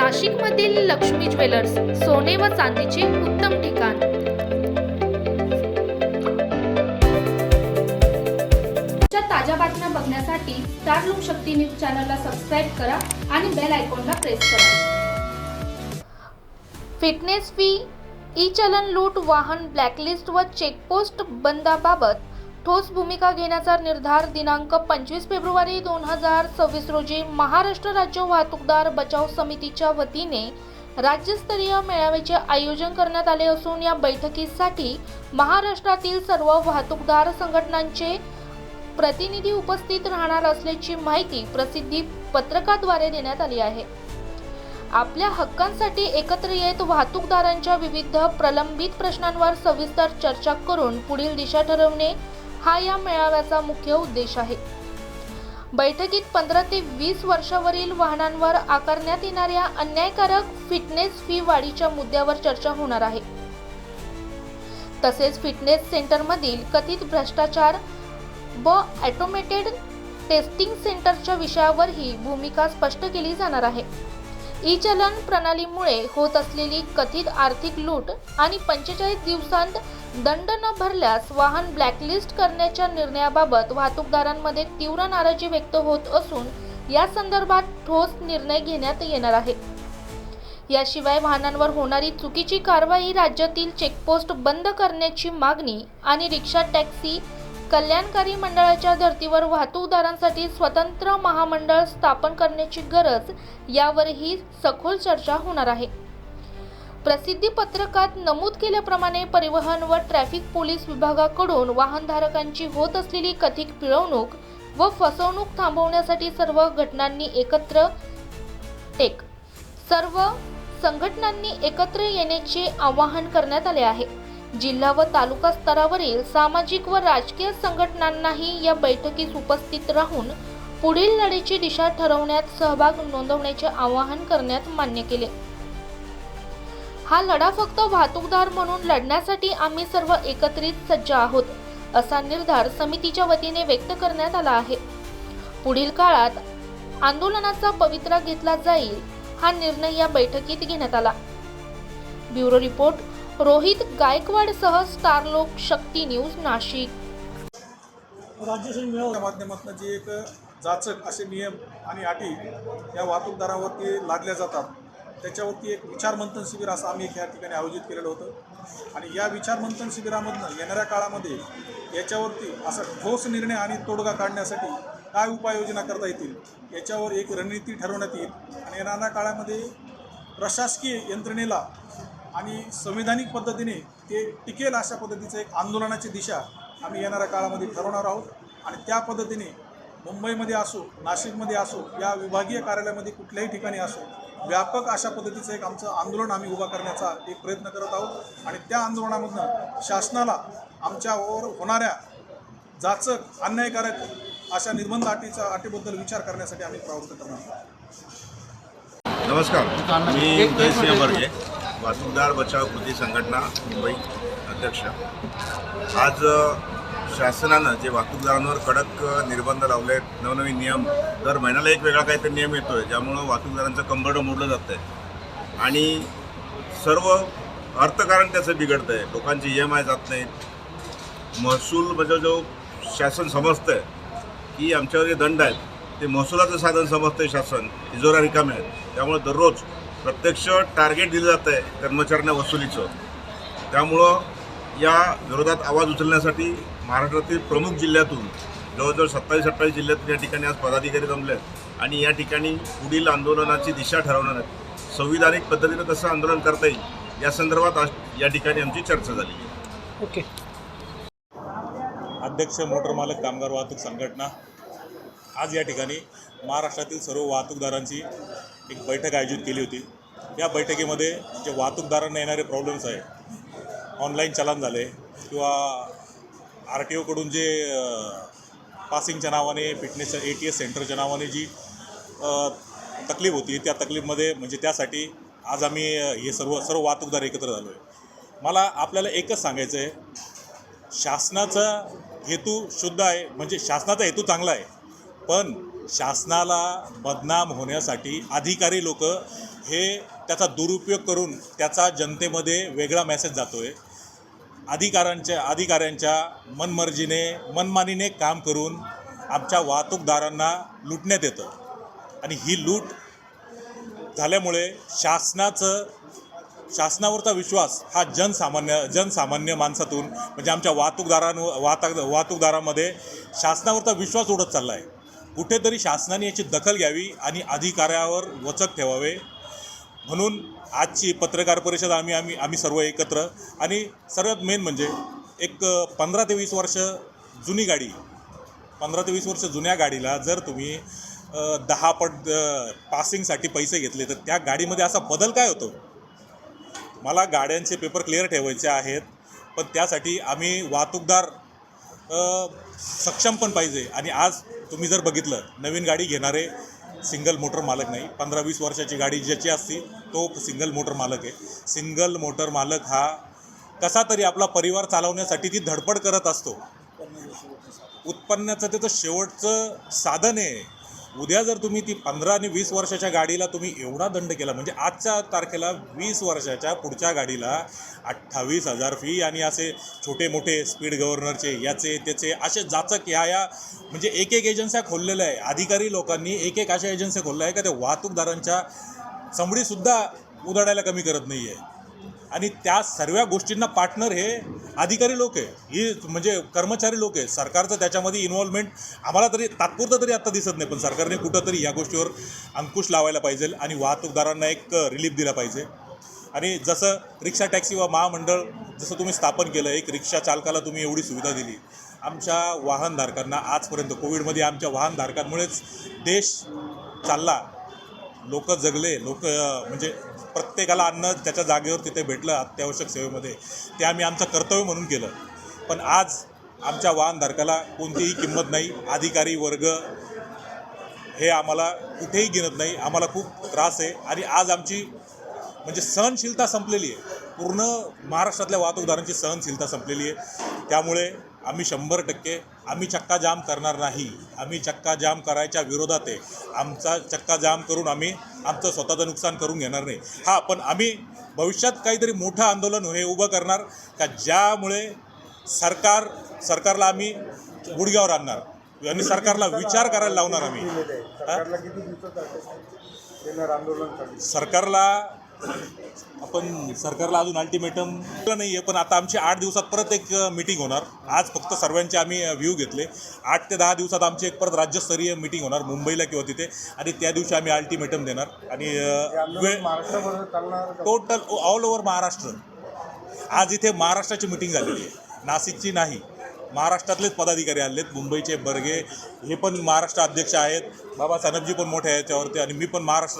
नाशिकमधील लक्ष्मी ज्वेलर्स, सोने व चांदीचे उत्तम ठिकाण। ताज्या बातम्या बघण्यासाठी स्टार लोकशक्ती न्यूज चॅनलला सबस्क्राइब करा आणि बेल आयकॉनला प्रेस करा। फिटनेस फी, ई चलन लूट, वाहन ब्लॅकलिस्ट व चेकपोस्ट बंदाबाबत ठोस भूमिका घेण्याचा निर्धार दिनांक 25 फेब्रुवारी 2026 रोजी महाराष्ट्र राज्य वाहतूकदार बचाव समितीच्या वतीने राज्यस्तरीय मेळाव्याचे आयोजन करण्यात आले असून या बैठकीसाठी महाराष्ट्रातील सर्व वाहतूकदार संघटनांचे प्रतिनिधी उपस्थित राहणार असल्याची माहिती प्रसिद्धी पत्रकाद्वारे देण्यात आली आहे। आपल्या हक्कांसाठी एकत्र येत वाहतूकदारांच्या विविध प्रलंबित प्रश्नांवर सविस्तर चर्चा करून पुढील दिशा ठरवणे हा या मेळाव्याचा मुख्य उद्देश आहे। बैठकीत 15 ते 20 वर्षावरील वाहनांवर आकारण्यात येणाऱ्या अन्यायकारक फिटनेस फी वाढीच्या मुद्द्यावर चर्चा होणार आहे। तसेच फिटनेस सेंटरमधील कथित भ्रष्टाचार व ऑटोमेटेड टेस्टिंग सेंटरच्या विषयावरही भूमिका स्पष्ट केली जाणार आहे। ई चलन प्रणालीमुळे होत असलेली कथित आर्थिक लूट आणि 45 दिवसांत दंड न भरल्यास वाहन ब्लॅकलिस्ट करण्याच्या निर्णयाबाबत वाहतूकदारांमध्ये तीव्र नाराजी व्यक्त होत असून या संदर्भात ठोस निर्णय घेण्यात येणार आहे। याशिवाय वाहनांवर होणारी चुकीची कारवाई, राज्यातील चेकपोस्ट बंद करण्याची मागणी आणि रिक्षा टॅक्सी कल्याणकारी मंडळाच्या धर्तीवर वाहतूकदारांसाठी स्वतंत्र महामंडळ स्थापन करण्याची गरज यावरही सखोल चर्चा होणार आहे। प्रसिद्धी पत्रकात नमूद केल्याप्रमाणे परिवहन व ट्रॅफिक पोलीस विभागाकडून वाहनधारकांची होत असलेली कथित पिळवणूक व फसवणूक थांबवण्यासाठी सर्व संघटनांनी एकत्र येण्याचे आवाहन करण्यात आले आहे। जिल्हा व तालुका स्तरावरील सामाजिक व राजकीय संघटनांनाही या बैठकीस उपस्थित राहून पुढील लढ्याची दिशा ठरवण्यात सहभाग नोंदवण्याचे आवाहन करण्यात मान्य केले। हा लढा फक्त वाहतूकदार म्हणून लढण्यासाठी आम्ही सर्व एकत्रित सज्ज आहोत, असा निर्धार समितीच्या वतीने व्यक्त करण्यात आला आहे। पुढील काळात आंदोलनाचा पवित्रा घेतला जाईल, हा निर्णय या बैठकीत घेण्यात आला। ब्युरो रिपोर्ट, रोहित गायकवाड सह स्टार लोक शक्ती न्यूज, नाशिक। राज्यशाही मेळाव्याच्या माध्यमातून जे एक जाचक असे नियम आणि अटी या वाहतूकदारावरती लादल्या जातात, त्याच्यावरती एक विचारमंथन शिबिर असं आम्ही या ठिकाणी आयोजित केलेलं होतं। आणि या विचारमंथन शिबिरामधून येणाऱ्या काळामध्ये याच्यावरती असा ठोस निर्णय आणि तोडगा काढण्यासाठी काय उपाययोजना करता येतील याच्यावर एक रणनीती ठरवण्यात येईल। आणि येणाऱ्या काळामध्ये प्रशासकीय यंत्रणेला आणि संविधानिक पद्धतीने ते टिकेल अशा पद्धतीचं एक आंदोलनाची दिशा आम्ही येणाऱ्या काळामध्ये ठरवणार आहोत। आणि त्या पद्धतीने मुंबईमध्ये असो, नाशिकमध्ये असो, या विभागीय कार्यालयामध्ये कुठल्याही ठिकाणी असो, व्यापक अशा पद्धतीचं एक आमचं आंदोलन आम्ही उभा करण्याचा एक प्रयत्न करत आहोत। आणि त्या आंदोलनामधून शासनाला आमच्यावर होणाऱ्या जाचक, अन्यायकारक अशा निर्बंध अटीबद्दल विचार करण्यासाठी आम्ही प्रवृत्त करणार आहोत। नमस्कार, मी उदयसिंह बर्गे, वाहतूकदार बचाव कृती संघटना मुंबई अध्यक्ष। आज शासनानं जे वाहतूकदारांवर कडक निर्बंध लावले आहेत, नवनवीन नियम, दर महिन्याला एक वेगळा काहीतरी नियम येतो आहे, ज्यामुळं वाहतूकदारांचं कंबरडं मोडलं जातं आहे आणि सर्व अर्थकारण त्याचं बिघडतं आहे। लोकांची EMI जात नाहीत, महसूल म्हणजे जो शासन समजतं आहे की आमच्यावर जे दंड आहेत ते महसुलाचं साधन समजतं आहे शासन, तिजोऱ्या रिकाम्या आहेत, त्यामुळे दररोज प्रत्यक्ष टार्गेट दिलं जातं आहे कर्मचाऱ्यांना वसुलीचं। त्यामुळं या विरोधात आवाज उचलण्यासाठी महाराष्ट्रातील प्रमुख जिल्ह्यातून जवळजवळ 27-28 जिल्ह्यातून या ठिकाणी आज पदाधिकारी जमले आहेत आणि या ठिकाणी पुढील आंदोलनाची दिशा ठरवणार आहेत। संविधानिक पद्धतीनं कसं आंदोलन करता येईल या संदर्भात आज या ठिकाणी आमची चर्चा झाली आहे। ओके। अध्यक्ष मोटर मालक कामगार वाहतूक संघटना, आज या ठिकाणी महाराष्ट्रातील सर्व वाहतूकदारांची एक बैठक आयोजित केली होती। या बैठकीमध्ये जे वाहतूकदारांना येणारे प्रॉब्लेम्स आहे, ऑनलाईन चलन झाले किंवा RTOकडून जे पासिंगच्या नावाने, फिटनेस ATS सेंटरच्या नावाने जी तकलीफ होती, त्या तकलीफमध्ये म्हणजे त्यासाठी आज आम्ही हे सर्व वाहतूकदार एकत्र झालो आहे। मला आपल्याला एकच सांगायचं आहे, शासनाचा हेतू शुद्ध आहे, म्हणजे शासनाचा हेतू चांगला आहे, पण शासनाला बदनाम होण्यासाठी अधिकारी लोक हे त्याचा दुरुपयोग करून त्याचा जनतेमध्ये वेगळा मेसेज जातो आहे. अधिकाऱ्यांच्या मनमानीने काम करून आमच्या वाहतूकदारांना लुटण्यात येतं आणि ही लूट झाल्यामुळे शासनावरचा विश्वास हा जनसामान्य माणसातून म्हणजे आमच्या वाहतूकदारांमध्ये शासनावरचा विश्वास उडत चालला आहे. कुठेतरी शासनाने याची दखल घ्यावी आणि अधिकाऱ्यावर वचक ठेवावे. म्हणून आजची पत्रकार परिषद आम्ही सर्व एकत्र आणि सर्वात मेन म्हणजे एक 15 ते 20 वर्ष जुनी गाडी 15 ते 20 वर्ष जुन्या गाडीला जर तुम्ही 10 पट पासिंगसाठी पैसे घेतले तर त्या गाडीमध्ये असा बदल काय होतो? मला गाड्यांचे पेपर क्लिअर ठेवायचे आहेत, पण त्यासाठी आम्ही वाहतूकदार सक्षम पण पाहिजे. आणि आज तुम्ही जर बघितलं नवीन गाडी घेणारे सिंगल मोटर मालक नाही, 15-20 वर्षाची गाडी ज्याची असती तो सिंगल मोटर मालक आहे. सिंगल मोटर मालक हा कसा तरी आपला परिवार चालवण्यासाठी ती धडपड करत असतो. उत्पन्नाचं त्याचं शेवटचं साधन आहे. उद्या जर तुम्ही ती 15 आणि 20 वर्षाच्या गाडीला तुम्ही एवढा दंड केला म्हणजे आजच्या तारखेला 20 वर्षाच्या पुढच्या गाडीला 28,000 फी आणि असे छोटे मोठे स्पीड गव्हर्नरचे याचे त्याचे असे जाचक या म्हणजे एक एजन्स्या खोललेल्या आहे. अधिकारी लोकांनी एक अशा एजन्स्या खोलल्या आहे का त्या वाहतूकदारांच्या चमडीसुद्धा उधळायला कमी करत नाही आहे. आणि त्या सर्व गोष्टींना पार्टनर हे अधिकारी लोक आहे, ही म्हणजे कर्मचारी लोक आहे. सरकारचं त्याच्यामध्ये इन्व्हॉल्वमेंट आम्हाला तरी तात्पुरतं तरी आत्ता दिसत नाही, पण सरकारने कुठंतरी या गोष्टीवर अंकुश लावायला पाहिजे आणि वाहतूकदारांना एक रिलीफ दिला पाहिजे. आणि जसं रिक्षा टॅक्सी व महामंडळ जसं तुम्ही स्थापन केलं, एक रिक्षा चालकाला तुम्ही एवढी सुविधा दिली. आमच्या वाहनधारकांना आजपर्यंत कोविडमध्ये आमच्या वाहनधारकांमुळेच देश चालला, लोक जगले, म्हणजे प्रत्येकाला अन्न त्याच्या जागेवर तिथे भेटलं अत्यावश्यक सेवेमध्ये, ते आम्ही आमचं कर्तव्य म्हणून केलं. पण आज आमच्या वाहनधारकाला कोणतीही किंमत नाही. अधिकारी वर्ग हे आम्हाला कुठेही गिनत नाही. आम्हाला खूप त्रास आहे आणि आज आमची म्हणजे सहनशीलता संपलेली आहे. पूर्ण महाराष्ट्रातल्या वाहतूकदारांची सहनशीलता संपलेली आहे. त्यामुळे आम्ही 100% आम्ही चक्का जाम करणार नाही. आम्ही चक्का जाम करायच्या विरोधात आहे. आमचा चक्का जाम करून आम्ही आमचं स्वतःचं नुकसान करून घेणार नाही. हां, पण आम्ही भविष्यात काहीतरी मोठं आंदोलन हे उभं करणार का ज्यामुळे सरकारला आम्ही गुडघ्यावर आणणार आणि सरकारला विचार करायला लावणार. आम्ही सरकारला अजून अल्टिमेटम नाही आहे, पण आता आमची 8 दिवसात परत एक मीटिंग होणार. आज फक्त सर्वांचे आम्ही व्ह्यू घेतले. 8 ते 10 दिवसात आमची एक परत राज्यस्तरीय मीटिंग होणार मुंबईला किंवा तिथे, आणि त्या दिवशी आम्ही अल्टिमेटम देणार. आणि टोटल ऑल ओव्हर महाराष्ट्र. आज इथे महाराष्ट्राची मीटिंग झालेली आहे, नाशिकची नाही. महाराष्ट्रातलेच पदाधिकारी आलेत. मुंबईचे बर्गे हे पण महाराष्ट्र अध्यक्ष आहेत, बाबा सानपजी पण मोठे आहेत याच्यावरती, आणि मी पण महाराष्ट्र